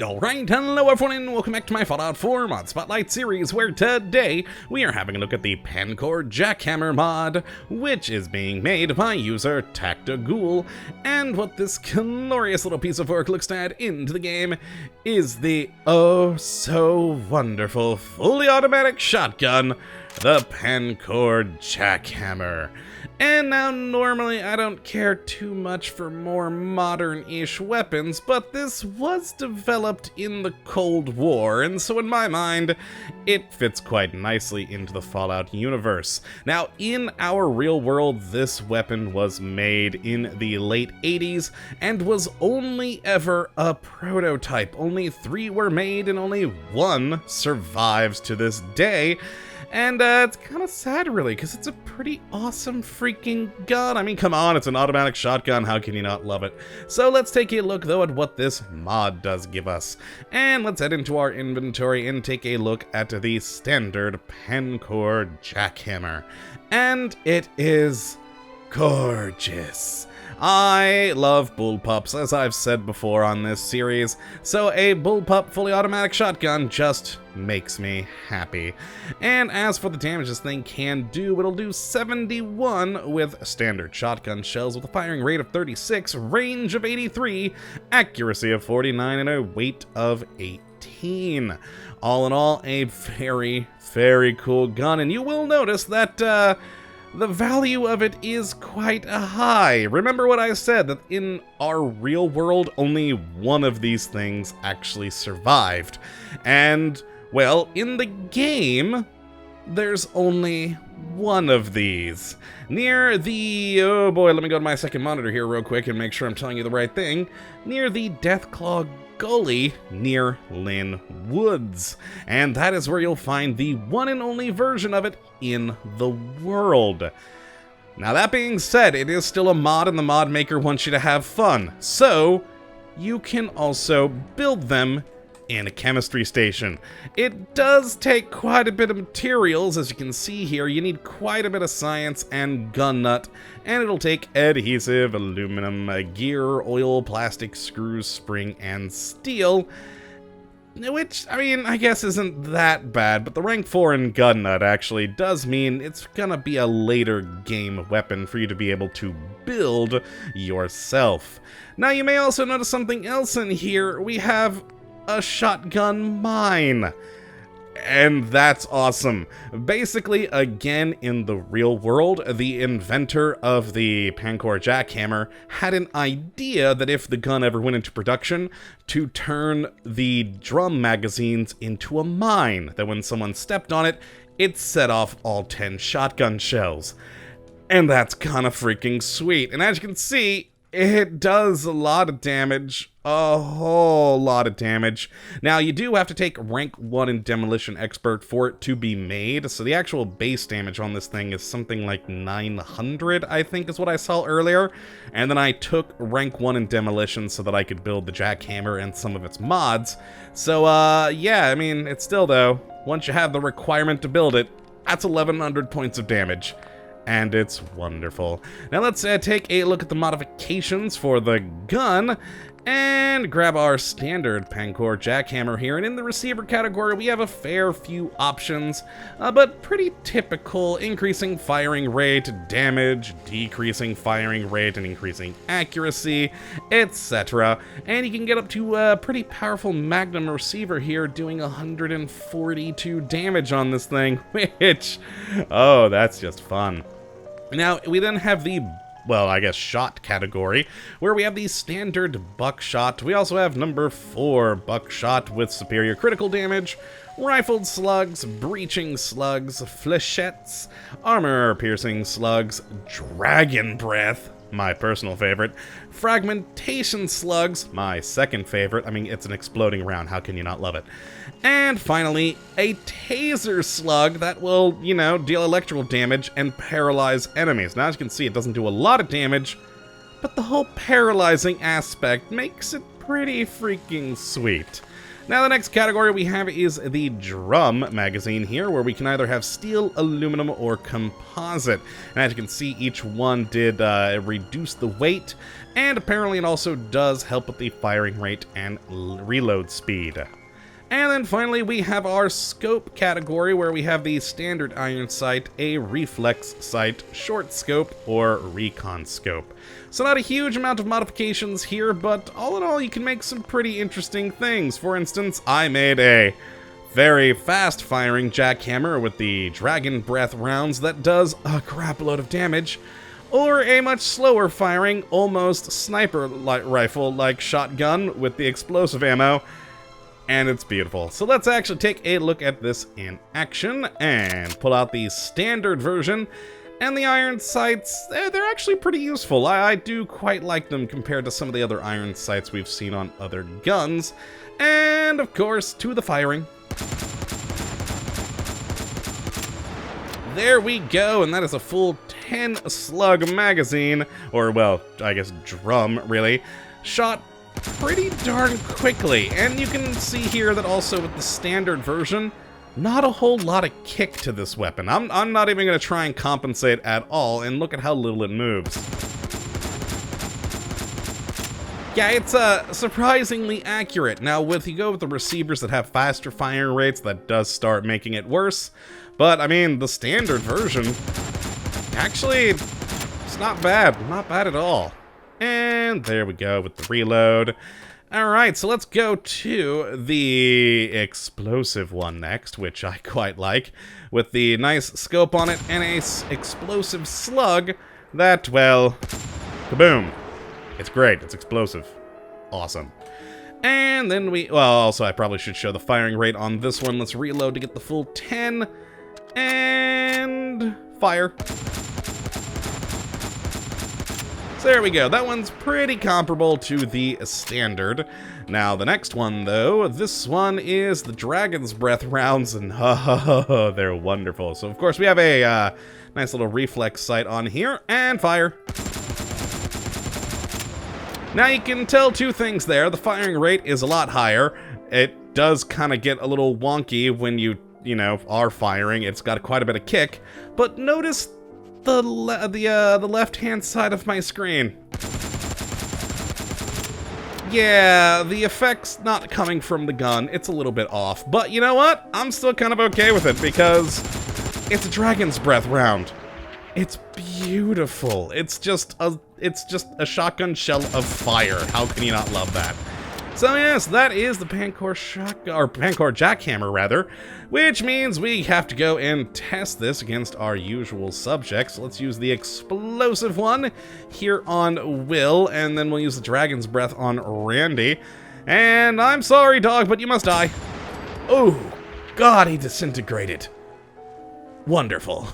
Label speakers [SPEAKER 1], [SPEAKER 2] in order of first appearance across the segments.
[SPEAKER 1] Alright, hello everyone and welcome back to my Fallout 4 Mod Spotlight series, where today we are having a look at the Pancor Jackhammer mod, which is being made by user Tactaghoul, and what this glorious little piece of work looks to add into the game is the oh so wonderful fully automatic shotgun, the Pancor Jackhammer. And now, normally I don't care too much for more modern-ish weapons, but this was developed in the Cold War, and so in my mind, it fits quite nicely into the Fallout universe. Now, in our real world, this weapon was made in the late 80s, and was only ever a prototype. Only 3 were made, and only 1 survives to this day. And it's kind of sad, really, because it's a pretty awesome freaking gun. I mean, come on, it's an automatic shotgun. How can you not love it? So let's take a look, though, at what this mod does give us. And let's head into our inventory and take a look at the standard Pancor Jackhammer. And it is gorgeous. I love bullpups, as I've said before on this series, so a bullpup fully automatic shotgun just makes me happy. And as for the damage this thing can do, it'll do 71 with standard shotgun shells with a firing rate of 36, range of 83, accuracy of 49, and a weight of 18. All in all, a very, very cool gun, and you will notice that, the value of it is quite high. Remember what I said, that in our real world, only 1 of these things actually survived. And, well, in the game, there's only 1 of these. Near the, oh boy, let me go to my second monitor here real quick and make sure I'm telling you the right thing. Near the Deathclaw Gully near Lynn Woods. And that is where you'll find the one and only version of it in the world. Now that being said, it is still a mod and the mod maker wants you to have fun. So you can also build them in a chemistry station. It does take quite a bit of materials, as you can see here. You need quite a bit of science and gun nut, and it'll take adhesive, aluminum, gear, oil, plastic, screws, spring, and steel, which, I mean, I guess isn't that bad, but the rank 4 in gun nut actually does mean it's gonna be a later game weapon for you to be able to build yourself. Now, you may also notice something else in here. We have a shotgun mine. And that's awesome. Basically, again, in the real world, the inventor of the Pancor Jackhammer had an idea that if the gun ever went into production, to turn the drum magazines into a mine, that when someone stepped on it, it set off all 10 shotgun shells. And that's kinda freaking sweet. And as you can see, it does a lot of damage, a whole lot of damage. Now, you do have to take rank 1 in Demolition Expert for it to be made, so the actual base damage on this thing is something like 900, I think is what I saw earlier. And then I took rank 1 in Demolition so that I could build the Jackhammer and some of its mods. So, yeah, I mean, it's still, though, once you have the requirement to build it, that's 1100 points of damage. And it's wonderful. Now let's take a look at the modifications for the gun, and grab our standard Pancor Jackhammer here. And in the receiver category, we have a fair few options, but pretty typical: increasing firing rate, damage, decreasing firing rate, and increasing accuracy, etc. And you can get up to a pretty powerful Magnum receiver here, doing 142 damage on this thing, which, oh, that's just fun. Now, we then have the, well, I guess shot category, where we have the standard buckshot. We also have number 4 buckshot with superior critical damage, rifled slugs, breaching slugs, flechettes, armor-piercing slugs, dragon breath, my personal favorite, fragmentation slugs, my second favorite. I mean, it's an exploding round, how can you not love it? And finally, a taser slug that will, you know, deal electrical damage and paralyze enemies. Now, as you can see, it doesn't do a lot of damage, but the whole paralyzing aspect makes it pretty freaking sweet. Now the next category we have is the drum magazine here, where we can either have steel, aluminum, or composite. And as you can see, each one did reduce the weight, and apparently it also does help with the firing rate and reload speed. And then finally we have our scope category, where we have the standard iron sight, a reflex sight, short scope, or recon scope. So not a huge amount of modifications here, but all in all you can make some pretty interesting things. For instance, I made a very fast firing jackhammer with the dragon breath rounds that does a crap load of damage, or a much slower firing, almost sniper rifle like shotgun with the explosive ammo. And it's beautiful. So let's actually take a look at this in action and pull out the standard version. And the iron sights, they're actually pretty useful. I do quite like them compared to some of the other iron sights we've seen on other guns. And of course, to the firing. There we go, and that is a full 10 slug magazine, or well, I guess drum really, shot pretty darn quickly. And you can see here that also with the standard version, not a whole lot of kick to this weapon. I'm not even going to try and compensate at all, and look at how little it moves. Yeah, it's surprisingly accurate. Now, if you go with the receivers that have faster firing rates, that does start making it worse. But, I mean, the standard version, actually, it's not bad. Not bad at all. And there we go with the reload. Alright, so let's go to the explosive one next, which I quite like, with the nice scope on it and a explosive slug that, well, kaboom. It's great. It's explosive. Awesome. And then well, also I probably should show the firing rate on this one. Let's reload to get the full 10. And fire. So there we go. That one's pretty comparable to the standard. Now, the next one, though, this one is the Dragon's Breath rounds, and they're wonderful. So, of course, we have a nice little reflex sight on here, and fire. Now, you can tell two things there. The firing rate is a lot higher. It does kind of get a little wonky when you know, are firing. It's got quite a bit of kick, but notice the left-hand side of my screen. Yeah, the effect's not coming from the gun. It's a little bit off, but you know what? I'm still kind of okay with it because it's a Dragon's Breath round. It's beautiful. It's just a shotgun shell of fire. How can you not love that? So yes, that is the Pancor Jackhammer rather, which means we have to go and test this against our usual subjects. Let's use the explosive one here on Will, and then we'll use the Dragon's Breath on Randy. And I'm sorry, dog, but you must die. Oh, God, he disintegrated. Wonderful.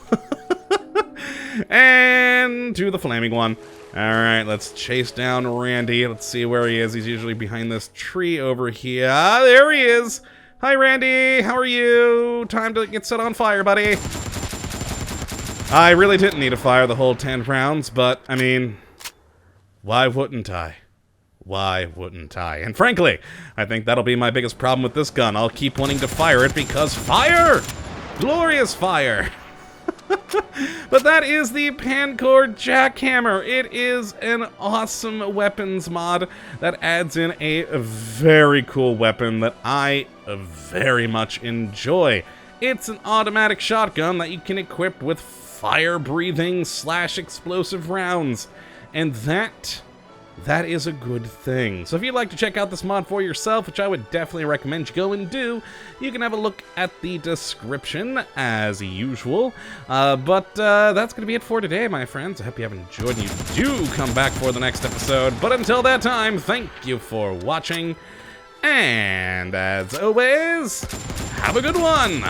[SPEAKER 1] And to the flaming one. Alright, let's chase down Randy. Let's see where he is. He's usually behind this tree over here. Ah, there he is! Hi, Randy! How are you? Time to get set on fire, buddy. I really didn't need to fire the whole 10 rounds, but, I mean, why wouldn't I? Why wouldn't I? And frankly, I think that'll be my biggest problem with this gun. I'll keep wanting to fire it because fire! Glorious fire! But that is the Pancor Jackhammer. It is an awesome weapons mod that adds in a very cool weapon that I very much enjoy. It's an automatic shotgun that you can equip with fire-breathing / explosive rounds, and that is a good thing. So if you'd like to check out this mod for yourself, which I would definitely recommend you go and do, you can have a look at the description as usual. But that's going to be it for today, my friends. I hope you have enjoyed and you do come back for the next episode. But until that time, thank you for watching. And as always, have a good one!